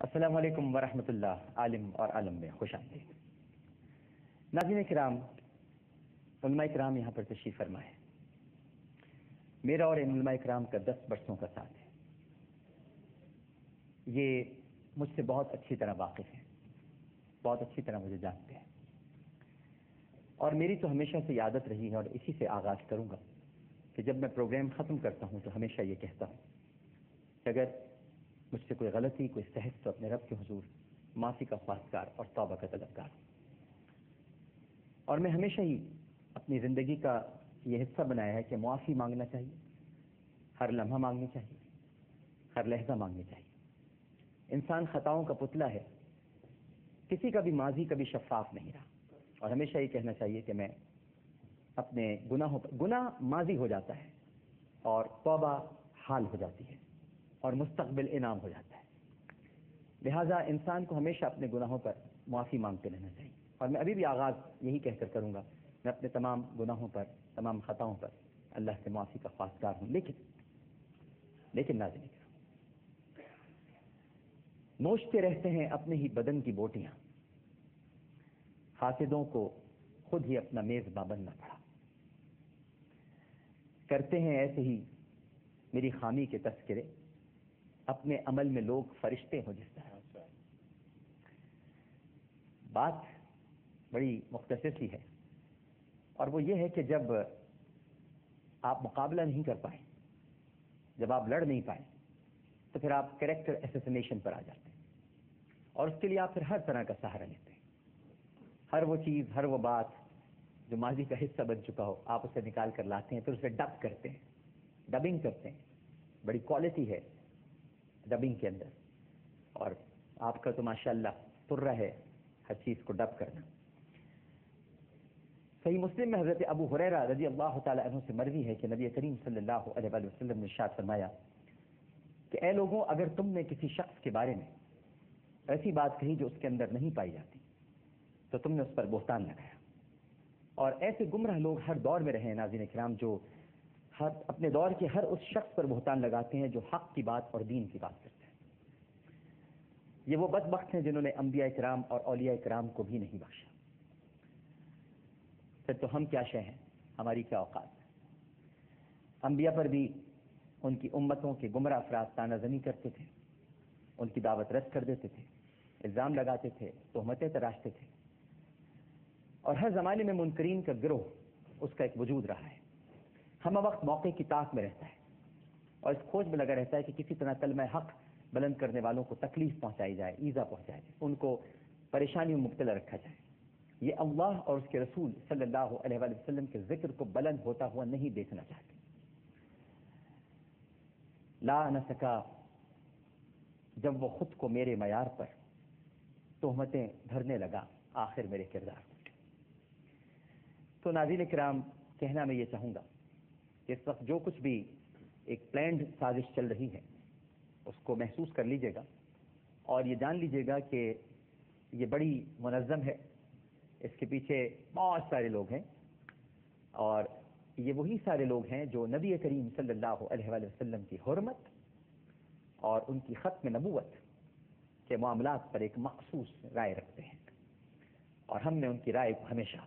السلام علیکم ورحمۃ اللہ عالم اور عالم میں خوش آمدید۔ ناظرین کرام، علماء کرام یہاں پر تشریف فرما ہے۔ میرا اور ان علماء کرام کا 10 برسوں کا ساتھ ہے۔ یہ مجھ سے بہت اچھی طرح واقف ہیں، بہت اچھی طرح مجھے جانتے ہیں، اور میری تو ہمیشہ سے یہ عادت رہی ہے اور اسی سے آغاز کروں گا کہ جب میں پروگرام ختم کرتا ہوں تو ہمیشہ یہ کہتا ہوں کہ اگر مجھ سے کوئی غلطی، کوئی سہو تو اپنے رب کے حضور معافی کا خواستگار اور توبہ کا طلبگار ہوں۔ اور میں ہمیشہ ہی اپنی زندگی کا یہ حصہ بنایا ہے کہ معافی مانگنا چاہیے، ہر لمحہ مانگنی چاہیے، ہر لحظہ مانگنی چاہیے۔ انسان خطاؤں کا پتلا ہے، کسی کا بھی ماضی کبھی شفاف نہیں رہا، اور ہمیشہ یہ کہنا چاہیے کہ میں اپنے گناہوں پر، گناہ ماضی ہو جاتا ہے اور توبہ حال ہو جاتی ہے اور مستقبل انعام ہو جاتا ہے۔ لہٰذا انسان کو ہمیشہ اپنے گناہوں پر معافی مانگتے رہنا چاہیے، اور میں ابھی بھی آغاز یہی کہہ کر کروں گا، میں اپنے تمام گناہوں پر، تمام خطاؤں پر اللہ سے معافی کا خواستگار ہوں۔ لیکن ناظرین کرام، نوچتے رہتے ہیں اپنے ہی بدن کی بوٹیاں، حاسدوں کو خود ہی اپنا میزباں بننا پڑا۔ کرتے ہیں ایسے ہی میری خامی کے تذکرے، اپنے عمل میں لوگ فرشتے ہوں جس طرح۔ بات بڑی مختصر سی ہے، اور وہ یہ ہے کہ جب آپ مقابلہ نہیں کر پائیں، جب آپ لڑ نہیں پائیں، تو پھر آپ کریکٹر اسیسینیشن پر آ جاتے ہیں، اور اس کے لیے آپ پھر ہر طرح کا سہارا لیتے ہیں۔ ہر وہ چیز، ہر وہ بات جو ماضی کا حصہ بن چکا ہو، آپ اسے نکال کر لاتے ہیں، پھر اسے ڈب کرتے ہیں، ڈبنگ کرتے ہیں۔ بڑی کوالٹی ہے ڈبنگ کے اندر، اور آپ کا تو ماشاءاللہ طرہ ہے ہر چیز کو ڈب کرنا۔ صحیح مسلم میں حضرت ابو ہریرہ رضی اللہ تعالی عنہ سے مروی ہے کہ نبی کریم صلی اللہ علیہ وآلہ وسلم نے ارشاد فرمایا کہ اے لوگوں، اگر تم نے کسی شخص کے بارے میں ایسی بات کہی جو اس کے اندر نہیں پائی جاتی تو تم نے اس پر بہتان لگایا۔ اور ایسے گمراہ لوگ ہر دور میں رہے ہیں ناظرین کرام، جو اپنے دور کے ہر اس شخص پر بہتان لگاتے ہیں جو حق کی بات اور دین کی بات کرتے ہیں۔ یہ وہ بدبخت ہیں جنہوں نے انبیاء کرام اور اولیاء کرام کو بھی نہیں بخشا۔ پھر تو ہم کیا شے ہیں، ہماری کیا اوقات ہے۔ انبیاء پر بھی ان کی امتوں کے گمراہ افراد طعنہ زنی کرتے تھے، ان کی دعوت رد کر دیتے تھے، الزام لگاتے تھے، تہمتیں تراشتے تھے، اور ہر زمانے میں منکرین کا گروہ اس کا ایک وجود رہا ہے۔ ہم وقت موقع کی طاق میں رہتا ہے اور اس کھوج میں لگا رہتا ہے کہ کسی طرح کلمہ حق بلند کرنے والوں کو تکلیف پہنچائی جائے، ایذا پہنچائی جائے، ان کو پریشانیوں میں مبتلا رکھا جائے۔ یہ اللہ اور اس کے رسول صلی اللہ علیہ وآلہ وسلم کے ذکر کو بلند ہوتا ہوا نہیں دیکھنا چاہتے۔ لا نہ سکا جب وہ خود کو میرے معیار پر تہمتیں دھرنے لگا، آخر میرے کردار کو۔ تو ناظرین کرام، کہنا میں یہ چاہوں گا کہ اس وقت جو کچھ بھی ایک پلانڈ سازش چل رہی ہے اس کو محسوس کر لیجئے گا، اور یہ جان لیجئے گا کہ یہ بڑی منظم ہے، اس کے پیچھے بہت سارے لوگ ہیں، اور یہ وہی سارے لوگ ہیں جو نبی کریم صلی اللہ علیہ وآلہ وسلم کی حرمت اور ان کی ختم نبوت کے معاملات پر ایک مخصوص رائے رکھتے ہیں، اور ہم نے ان کی رائے کو ہمیشہ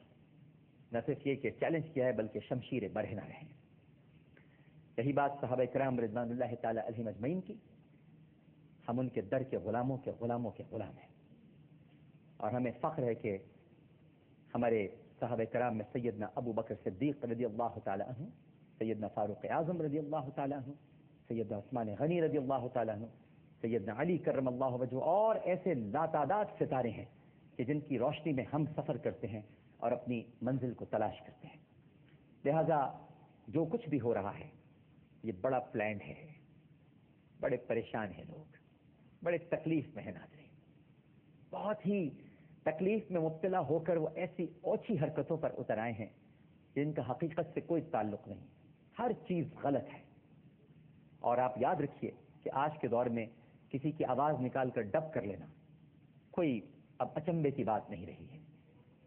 نہ صرف یہ کہ چیلنج کیا ہے بلکہ شمشیر برہنہ رہے ہیں۔ یہی بات صحابہ کرام رضوان اللہ تعالی علیہم اجمعین کی، ہم ان کے در کے غلاموں کے غلام ہیں، اور ہمیں فخر ہے کہ ہمارے صحابہ کرام میں سیدنا ابو بکر صدیق رضی اللہ تعالی عنہ، سیدنا فاروق اعظم رضی اللہ تعالی عنہ، سیدنا عثمان غنی رضی اللہ تعالی عنہ، سیدنا علی کرم اللہ وجہہ، اور ایسے لاتعداد ستارے ہیں کہ جن کی روشنی میں ہم سفر کرتے ہیں اور اپنی منزل کو تلاش کرتے ہیں۔ لہذا جو کچھ بھی ہو رہا ہے یہ بڑا پلانڈ ہے، بڑے پریشان ہیں لوگ، بڑے تکلیف میں ہیں ناظرین، بہت ہی تکلیف میں مبتلا ہو کر وہ ایسی اوچھی حرکتوں پر اتر آئے ہیں جن کا حقیقت سے کوئی تعلق نہیں، ہر چیز غلط ہے۔ اور آپ یاد رکھیے کہ آج کے دور میں کسی کی آواز نکال کر ڈب کر لینا کوئی اب اچنبے کی بات نہیں رہی ہے،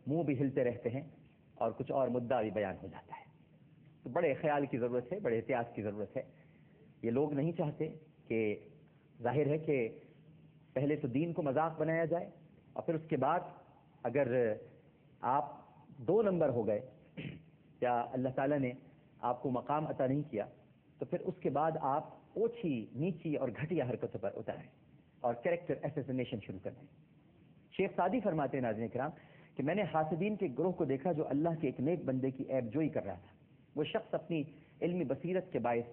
منہ بھی ہلتے رہتے ہیں اور کچھ اور مدعا بھی بیان ہو جاتا ہے۔ تو بڑے خیال کی ضرورت ہے، بڑے احتیاط کی ضرورت ہے۔ یہ لوگ نہیں چاہتے کہ، ظاہر ہے کہ پہلے تو دین کو مذاق بنایا جائے اور پھر اس کے بعد اگر آپ 2 نمبر ہو گئے یا اللہ تعالیٰ نے آپ کو مقام عطا نہیں کیا تو پھر اس کے بعد آپ اوچھی نیچی اور گھٹیا حرکتوں پر اتریں اور کریکٹر ایسیسنیشن شروع کر دیں. شیخ سعدی فرماتے ہیں ناظرین کرام کہ میں نے حاسدین کے گروہ کو دیکھا جو اللہ کے ایک نیک بندے کی عیب جوئی کر رہا تھا. وہ شخص اپنی علمی بصیرت کے باعث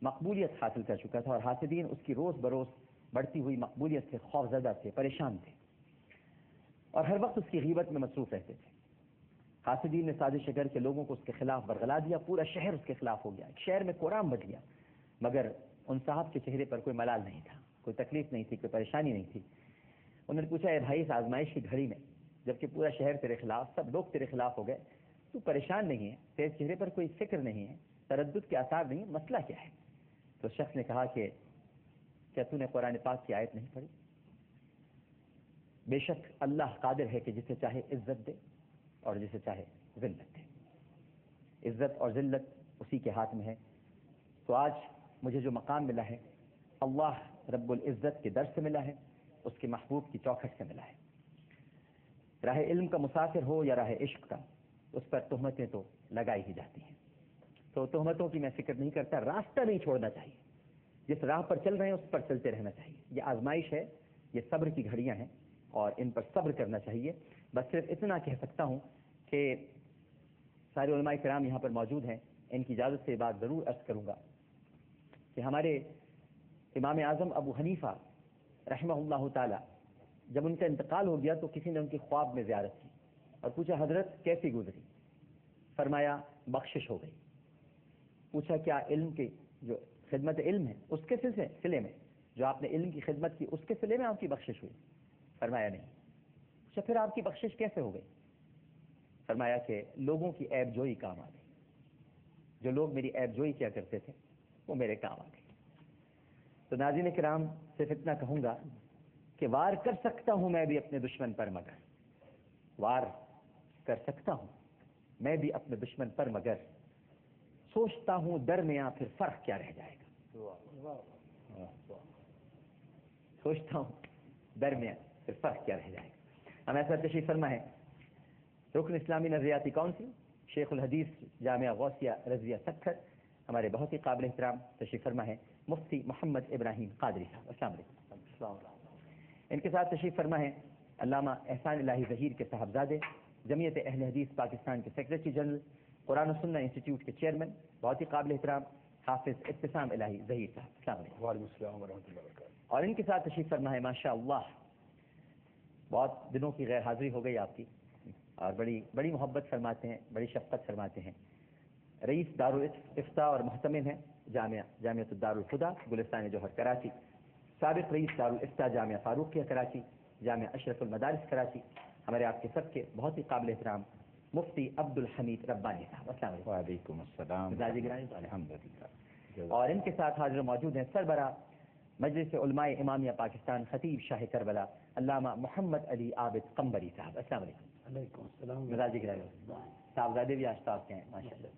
مقبولیت حاصل کر چکا تھا اور حاسدین اس کی روز بروز بڑھتی ہوئی مقبولیت سے خوفزدہ تھے، پریشان تھے اور ہر وقت اس کی غیبت میں مصروف رہتے تھے. حاسدین نے سازش کر کے لوگوں کو اس کے خلاف برگلا دیا، پورا شہر اس کے خلاف ہو گیا، ایک شہر میں کورام بچ گیا. مگر ان صاحب کے چہرے پر کوئی ملال نہیں تھا، کوئی تکلیف نہیں تھی، کوئی پریشانی نہیں تھی. انہوں نے پوچھا، اے بھائی، اس آزمائش کی گھڑی میں جبکہ پورا شہر تیرے خلاف، سب لوگ تیرے خلاف ہو گئے، تو پریشان نہیں ہے، تیرے چہرے پر کوئی فکر نہیں ہے، تردد کے آثار نہیں ہے، مسئلہ کیا ہے؟ تو شخص نے کہا کہ کیا تو نے قرآن پاک کی آیت نہیں پڑھی؟ بے شک اللہ قادر ہے کہ جسے چاہے عزت دے اور جسے چاہے ذلت دے. عزت اور ذلت اسی کے ہاتھ میں ہے. تو آج مجھے جو مقام ملا ہے اللہ رب العزت کے در سے ملا ہے، اس کے محبوب کی چوکھٹ سے ملا ہے. راہ علم کا مسافر ہو یا راہ عشق کا، اس پر تہمتیں تو لگائی ہی جاتی ہیں. تو تہمتوں کی میں فکر نہیں کرتا، راستہ نہیں چھوڑنا چاہیے. جس راہ پر چل رہے ہیں اس پر چلتے رہنا چاہیے. یہ آزمائش ہے، یہ صبر کی گھڑیاں ہیں اور ان پر صبر کرنا چاہیے. بس صرف اتنا کہہ سکتا ہوں کہ سارے علماء کرام یہاں پر موجود ہیں، ان کی اجازت سے بات ضرور عرض کروں گا کہ ہمارے امام اعظم ابو حنیفہ رحمہ اللہ تعالی جب ان کا انتقال ہو گیا تو کسی نے ان کی خواب میں زیارت کی اور پوچھا، حضرت کیسی گزری؟ فرمایا بخشش ہو گئی. پوچھا کیا علم کی جو خدمت علم ہے اس کے سلسلے میں، جو آپ نے علم کی خدمت کی اس کے سلسلے میں آپ کی بخشش ہوئی؟ فرمایا نہیں. پوچھا پھر آپ کی بخشش کیسے ہو گئی؟ فرمایا کہ لوگوں کی عیب جوئی کام آ گئی. جو لوگ میری عیب جوئی کیا کرتے تھے وہ میرے کام آ گئے. تو ناظرین کرام صرف اتنا کہوں گا کہ وار کر سکتا ہوں میں بھی اپنے دشمن پر، مگر وار کر سکتا ہوں میں بھی اپنے دشمن پر، مگر سوچتا ہوں درمیاں پھر فرق کیا رہ جائے گا. سوچتا ہوں درمیاں پھر فرق کیا رہ جائے گا. ہم ایسا تشریف فرما ہے رکن اسلامی نظریاتی کونسل شیخ الحدیث جامعہ غوثیہ رضویہ سکھر، ہمارے بہت ہی قابل احترام تشریف فرما ہے مفتی محمد ابراہیم قادری صاحب. السلام علیکم. ان کے ساتھ تشریف فرما ہے علامہ احسان الہی ظہیر کے صاحبزادے، جمعیت اہل حدیث پاکستان کے سیکریٹری جنرل، قرآن و سنہ انسٹیٹیوٹ کے چیئرمین، بہت ہی قابل احترام حافظ ابتسام الہی ظہیر صاحب. السلام علیکم. وعلیکم السلام ورحمۃ اللہ وبرکاتہ. اور ان کے ساتھ تشریف فرما ہے ماشاء اللہ بہت دنوں کی غیر حاضری ہو گئی آپ کی، اور بڑی محبت فرماتے ہیں، بڑی شفقت فرماتے ہیں. رئیس دارالافتاء اور محتمل ہیں جامعۃ الدارالہدیٰ گلستان جوہر کراچی، سابق رئیس دارالافتاء جامعہ فاروقیہ کراچی، جامعہ اشرف المدارس کراچی، ہمارے آپ کے سب کے بہت ہی قابل احترام مفتی عبد الحمید ربانی صاحب. السلام علیکم. وعلیکم السلام. الحمدللہ. اور ان کے ساتھ حاضر موجود ہیں سربراہ مجلس علماء امامیہ پاکستان خطیب شاہ کربلا علامہ محمد علی عابد قمبری صاحب. السلام علیکم. علیکم السلام. مزاجی گرامی صاحبزادے بھی آشتاب کے ہیں ماشاء اللہ.